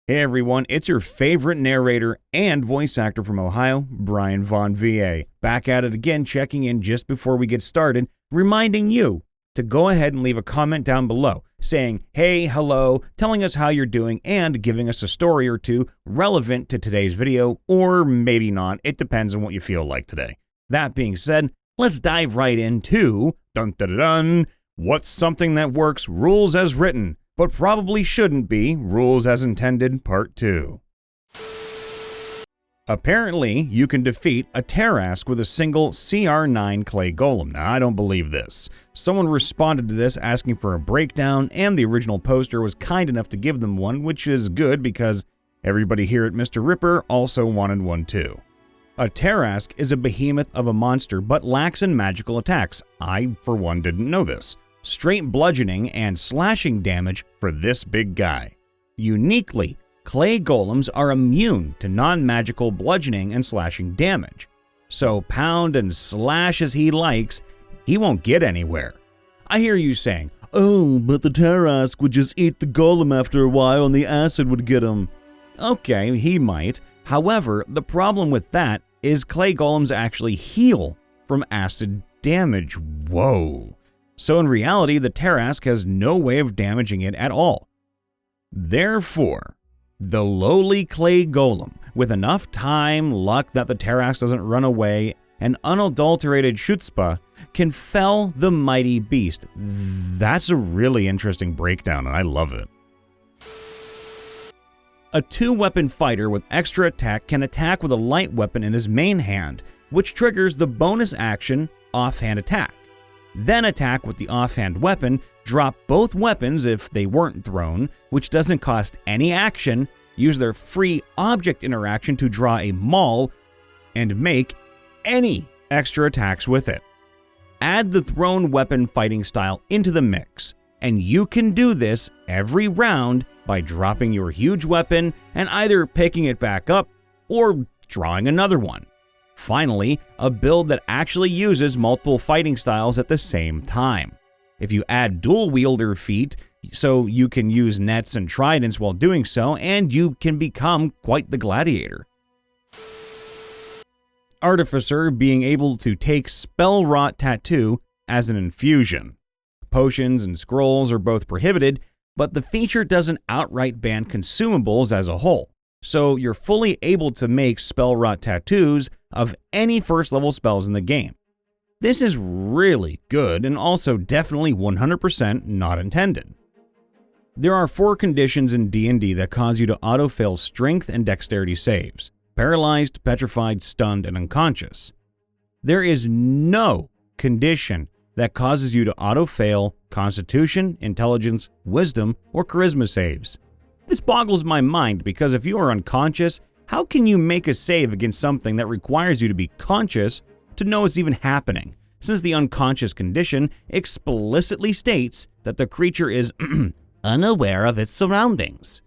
Hey everyone, it's your favorite narrator and voice actor from Ohio, Brian Von VA. Back at it again, checking in just before we get started, reminding you to go ahead and leave a comment down below saying, hey, hello, telling us how you're doing, and giving us a story or two relevant to today's video, or maybe not. It depends on what you feel like today. That being said, let's dive right into what's something that works rules as written, but probably shouldn't be rules as intended, part 2. Apparently, you can defeat a Tarrasque with a single CR9 clay golem. Now, I don't believe this. Someone responded to this asking for a breakdown, and the original poster was kind enough to give them one, which is good because everybody here at MrRipper also wanted one too. A Tarrasque is a behemoth of a monster, but lacks in magical attacks. I, for one, didn't know this. Straight bludgeoning and slashing damage for this big guy. Uniquely, clay golems are immune to non-magical bludgeoning and slashing damage. So pound and slash as he likes, he won't get anywhere. I hear you saying, oh, but the Tarrasque would just eat the golem after a while and the acid would get him. Okay, he might. However, the problem with that is clay golems actually heal from acid damage. Whoa. So in reality, the Tarrasque has no way of damaging it at all. Therefore, the lowly clay golem, with enough time, luck that the Tarrasque doesn't run away, and unadulterated chutzpah, can fell the mighty beast. That's a really interesting breakdown, and I love it. A 2-weapon fighter with extra attack can attack with a light weapon in his main hand, which triggers the bonus action offhand attack. Then attack with the offhand weapon, drop both weapons if they weren't thrown, which doesn't cost any action, use their free object interaction to draw a maul, and make any extra attacks with it. Add the thrown weapon fighting style into the mix, and you can do this every round by dropping your huge weapon and either picking it back up or drawing another one. Finally, a build that actually uses multiple fighting styles at the same time. If you add dual wielder feat, so you can use nets and tridents while doing so, and you can become quite the gladiator. Artificer being able to take spell rot tattoo as an infusion. Potions and scrolls are both prohibited, but the feature doesn't outright ban consumables as a whole. So you're fully able to make spell rot tattoos of any first level spells in the game. This is really good and also definitely 100% not intended. There are 4 conditions in D&D that cause you to auto-fail strength and dexterity saves: paralyzed, petrified, stunned, and unconscious. There is no condition that causes you to auto-fail constitution, intelligence, wisdom, or charisma saves. This boggles my mind because if you are unconscious, how can you make a save against something that requires you to be conscious to know it's even happening, since the unconscious condition explicitly states that the creature is unaware of its surroundings?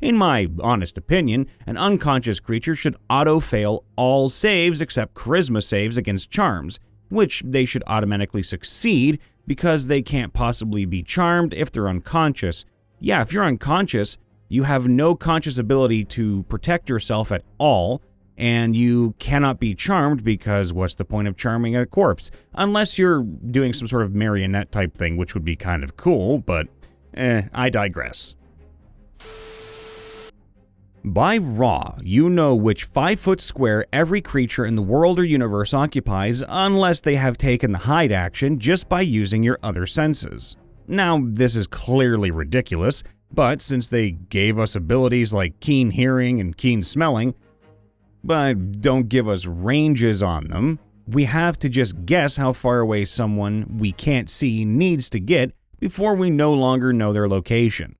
In my honest opinion, an unconscious creature should auto-fail all saves except charisma saves against charms, which they should automatically succeed because they can't possibly be charmed if they're unconscious. Yeah, if you're unconscious, you have no conscious ability to protect yourself at all, and you cannot be charmed because what's the point of charming a corpse? Unless you're doing some sort of marionette type thing, which would be kind of cool, but I digress. By raw, you know which 5-foot square every creature in the world or universe occupies unless they have taken the hide action just by using your other senses. Now, this is clearly ridiculous, but since they gave us abilities like keen hearing and keen smelling, but don't give us ranges on them, we have to just guess how far away someone we can't see needs to get before we no longer know their location.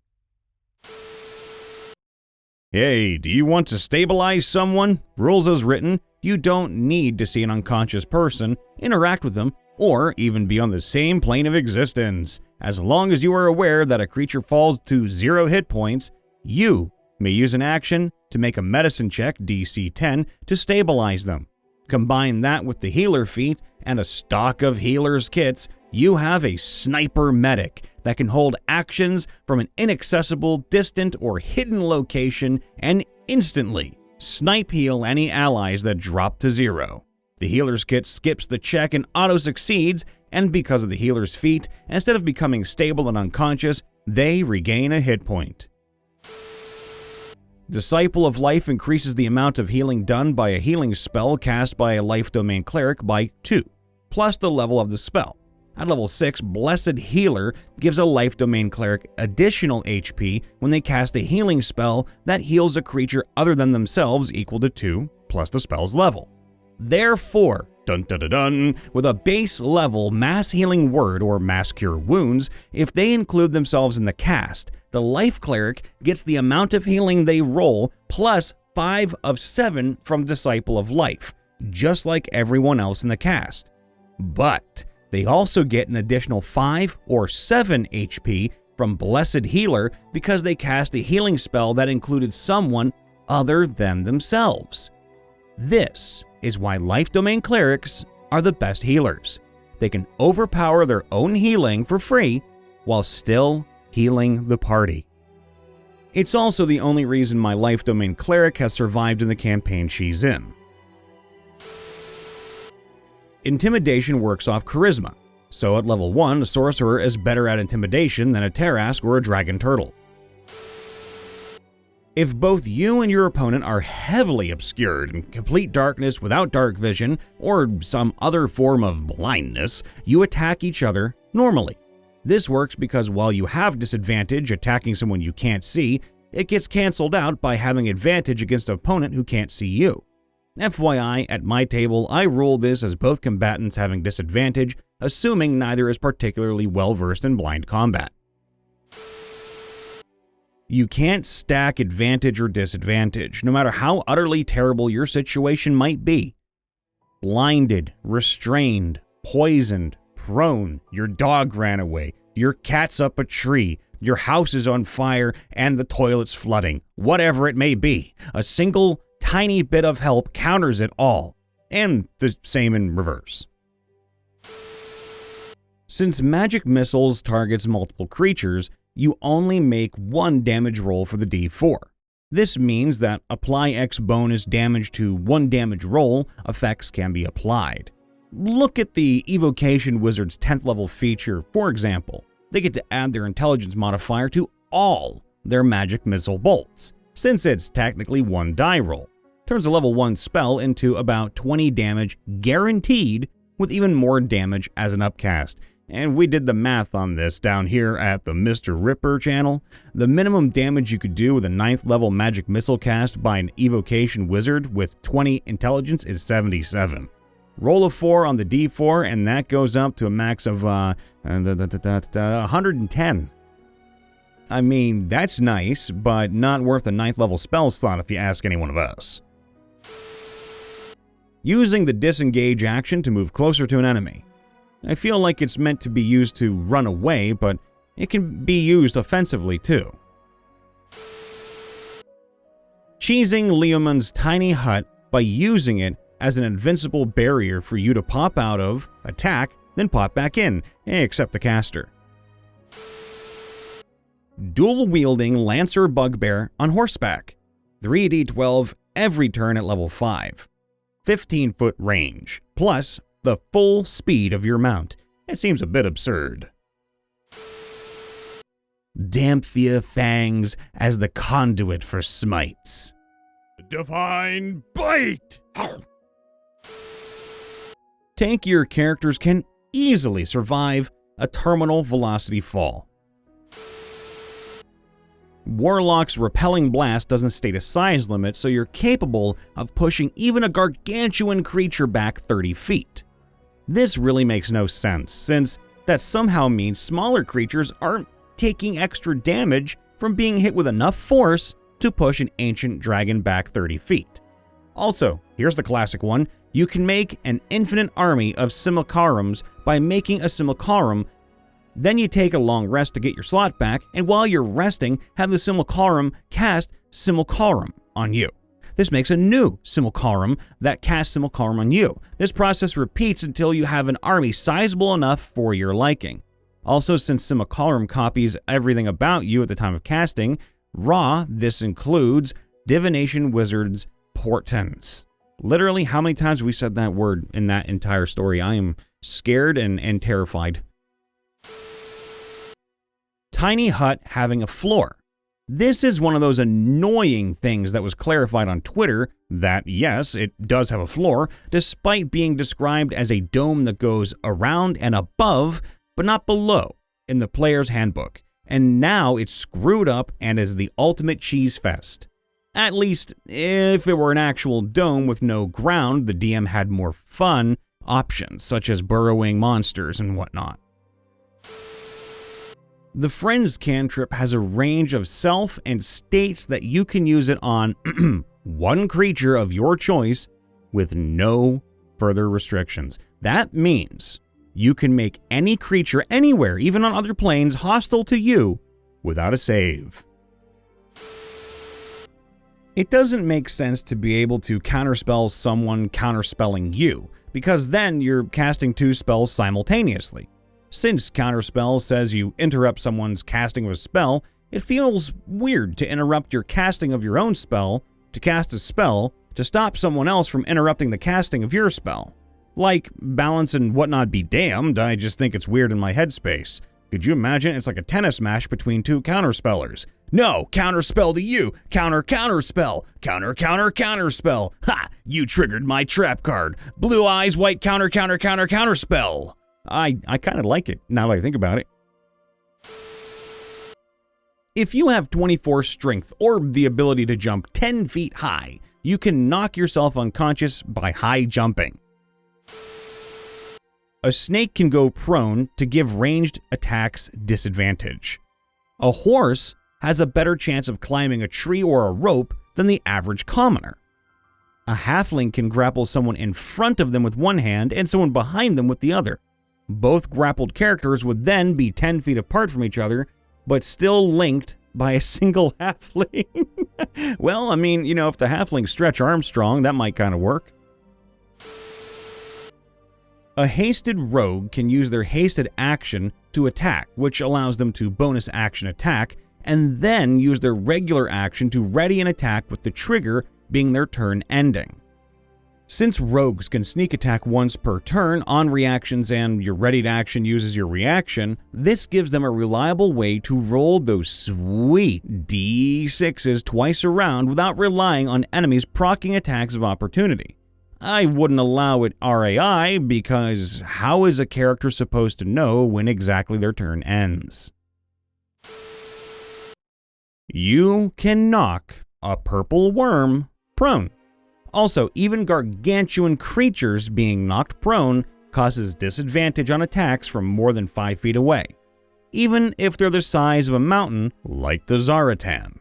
Hey, do you want to stabilize someone? Rules as written, you don't need to see an unconscious person, interact with them, or even be on the same plane of existence. As long as you are aware that a creature falls to 0 hit points, you may use an action to make a medicine check DC 10 to stabilize them. Combine that with the healer feat and a stock of healer's kits, you have a sniper medic that can hold actions from an inaccessible, distant, or hidden location and instantly snipe heal any allies that drop to 0. The healer's kit skips the check and auto-succeeds, and because of the healer's feat, instead of becoming stable and unconscious, they regain a hit point. Disciple of Life increases the amount of healing done by a healing spell cast by a life domain cleric by 2, plus the level of the spell. At level 6, Blessed Healer gives a life domain cleric additional HP when they cast a healing spell that heals a creature other than themselves equal to 2, plus the spell's level. Therefore, with a base level Mass Healing Word or Mass Cure Wounds, if they include themselves in the cast, the life cleric gets the amount of healing they roll plus 5 of 7 from Disciple of Life, just like everyone else in the cast. But they also get an additional 5 or 7 HP from Blessed Healer because they cast a healing spell that included someone other than themselves. This is why life domain clerics are the best healers. They can overpower their own healing for free while still healing the party. It's also the only reason my life domain cleric has survived in the campaign she's in. Intimidation works off charisma, so at level 1, a sorcerer is better at intimidation than a Tarrasque or a dragon turtle. If both you and your opponent are heavily obscured in complete darkness without dark vision or some other form of blindness, you attack each other normally. This works because while you have disadvantage attacking someone you can't see, it gets cancelled out by having advantage against an opponent who can't see you. FYI, at my table, I rule this as both combatants having disadvantage, assuming neither is particularly well versed in blind combat. You can't stack advantage or disadvantage, no matter how utterly terrible your situation might be. Blinded, restrained, poisoned, prone, your dog ran away, your cat's up a tree, your house is on fire, and the toilet's flooding. Whatever it may be, a single tiny bit of help counters it all, and the same in reverse. Since magic missiles targets multiple creatures, you only make 1 damage roll for the D4. This means that apply X bonus damage to 1 damage roll effects can be applied. Look at the Evocation Wizard's 10th level feature, for example. They get to add their intelligence modifier to all their magic missile bolts, since it's technically 1 die roll. Turns a level 1 spell into about 20 damage guaranteed, with even more damage as an upcast. And we did the math on this down here at the MrRipper channel. The minimum damage you could do with a 9th level magic missile cast by an Evocation Wizard with 20 intelligence is 77. Roll a 4 on the D4 and that goes up to a max of 110. I mean, that's nice, but not worth a 9th level spell slot if you ask any one of us. Using the disengage action to move closer to an enemy. I feel like it's meant to be used to run away, but it can be used offensively too. Cheesing Leomund's tiny hut by using it as an invincible barrier for you to pop out of, attack, then pop back in, except the caster. Dual-wielding Lancer Bugbear on horseback. 3d12 every turn at level 5. 15-foot range, plus the full speed of your mount. It seems a bit absurd. Dhampir Fangs as the conduit for smites. Divine Bite! Tankier characters can easily survive a terminal velocity fall. Warlock's Repelling Blast doesn't state a size limit, so you're capable of pushing even a gargantuan creature back 30 feet. This really makes no sense, since that somehow means smaller creatures aren't taking extra damage from being hit with enough force to push an ancient dragon back 30 feet. Also, here's the classic one. You can make an infinite army of simulacrums by making a simulacrum. Then you take a long rest to get your slot back, and while you're resting, have the simulacrum cast simulacrum on you. this makes a new simulacrum that casts simulacrum on you. This process repeats until you have an army sizable enough for your liking. Also, since simulacrum copies everything about you at the time of casting, this includes divination, wizards, portents. Literally, how many times have we said that word in that entire story? I am scared and terrified. Tiny hut having a floor. This is one of those annoying things that was clarified on Twitter that, yes, it does have a floor, despite being described as a dome that goes around and above, but not below, in the player's handbook. And now it's screwed up and is the ultimate cheese fest. At least, if it were an actual dome with no ground, the DM had more fun options, such as burrowing monsters and whatnot. The Friends cantrip has a range of self and states that you can use it on one creature of your choice with no further restrictions. That means you can make any creature anywhere, even on other planes, hostile to you without a save. It doesn't make sense to be able to counterspell someone counterspelling you, because then you're casting two spells simultaneously. Since Counterspell says you interrupt someone's casting of a spell, it feels weird to interrupt your casting of your own spell to cast a spell to stop someone else from interrupting the casting of your spell. Like, balance and whatnot be damned, I just think it's weird in my headspace. Could you imagine? It's like a tennis match between two counterspellers. No, counterspell to you, counterspell, counterspell. Ha! You triggered my trap card. Blue eyes, white counterspell. I kind of like it, now that I think about it. If you have 24 strength or the ability to jump 10 feet high, you can knock yourself unconscious by high jumping. A snake can go prone to give ranged attacks disadvantage. A horse has a better chance of climbing a tree or a rope than the average commoner. A halfling can grapple someone in front of them with one hand and someone behind them with the other. Both grappled characters would then be 10 feet apart from each other, but still linked by a single halfling. Well, I mean, you know, if the halflings stretch Armstrong, that might kind of work. A hasted rogue can use their hasted action to attack, which allows them to bonus action attack, and then use their regular action to ready an attack with the trigger being their turn ending. Since rogues can sneak attack once per turn on reactions and your readied action uses your reaction, this gives them a reliable way to roll those sweet D6s twice around without relying on enemies proccing attacks of opportunity. I wouldn't allow it RAI because how is a character supposed to know when exactly their turn ends? You can knock a purple worm prone. Also, even gargantuan creatures being knocked prone causes disadvantage on attacks from more than 5 feet away, even if they're the size of a mountain like the Zaratan.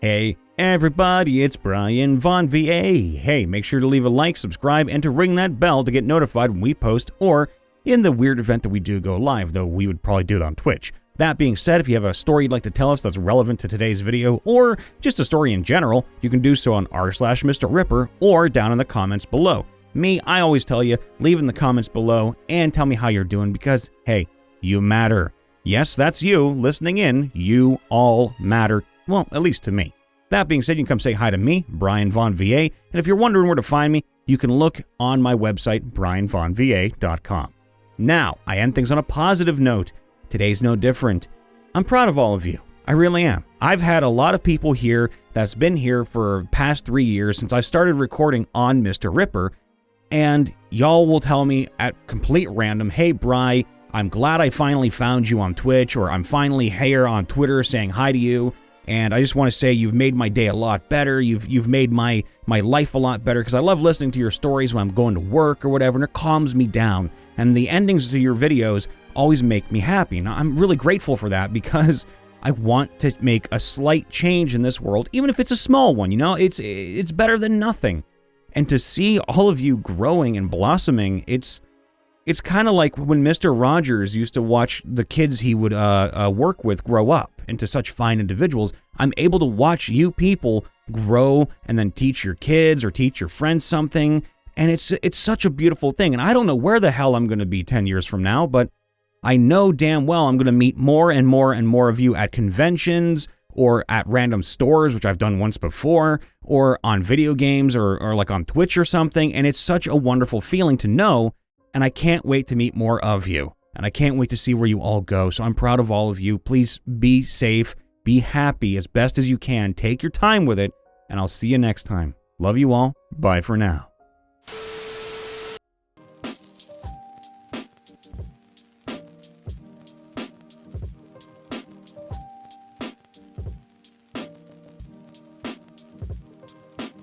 Hey everybody, it's Brian Von VA. Hey, make sure to leave a like, subscribe, and to ring that bell to get notified when we post, or in the weird event that we do go live, though we would probably do it on Twitch. That being said, if you have a story you'd like to tell us that's relevant to today's video, or just a story in general, you can do so on r/MrRipper or down in the comments below. Me, I always tell you, leave in the comments below and tell me how you're doing because, hey, you matter. Yes, that's you listening in. You all matter. Well, at least to me. That being said, you can come say hi to me, Brian Von VA, and if you're wondering where to find me, you can look on my website, brianvonva.com. Now, I end things on a positive note. Today's no different. I'm proud of all of you. I really am. I've had a lot of people here that's been here for the past 3 years since I started recording on MrRipper, and y'all will tell me at complete random, hey, Bri, I'm glad I finally found you on Twitch, or I'm finally here on Twitter saying hi to you. And I just want to say you've made my day a lot better. You've made my life a lot better because I love listening to your stories when I'm going to work or whatever, and it calms me down. And the endings to your videos always make me happy. Now, I'm really grateful for that because I want to make a slight change in this world, even if it's a small one, you know? It's better than nothing. And to see all of you growing and blossoming, it's it's kind of like when Mr. Rogers used to watch the kids he would work with grow up into such fine individuals. I'm able to watch you people grow and then teach your kids or teach your friends something. And it's such a beautiful thing. And I don't know where the hell I'm going to be 10 years from now, but I know damn well I'm going to meet more and more and more of you at conventions or at random stores, which I've done once before, or on video games or like on Twitch or something. And it's such a wonderful feeling to know. And I can't wait to meet more of you. And I can't wait to see where you all go. So I'm proud of all of you. Please be safe, be happy as best as you can. Take your time with it. And I'll see you next time. Love you all. Bye for now.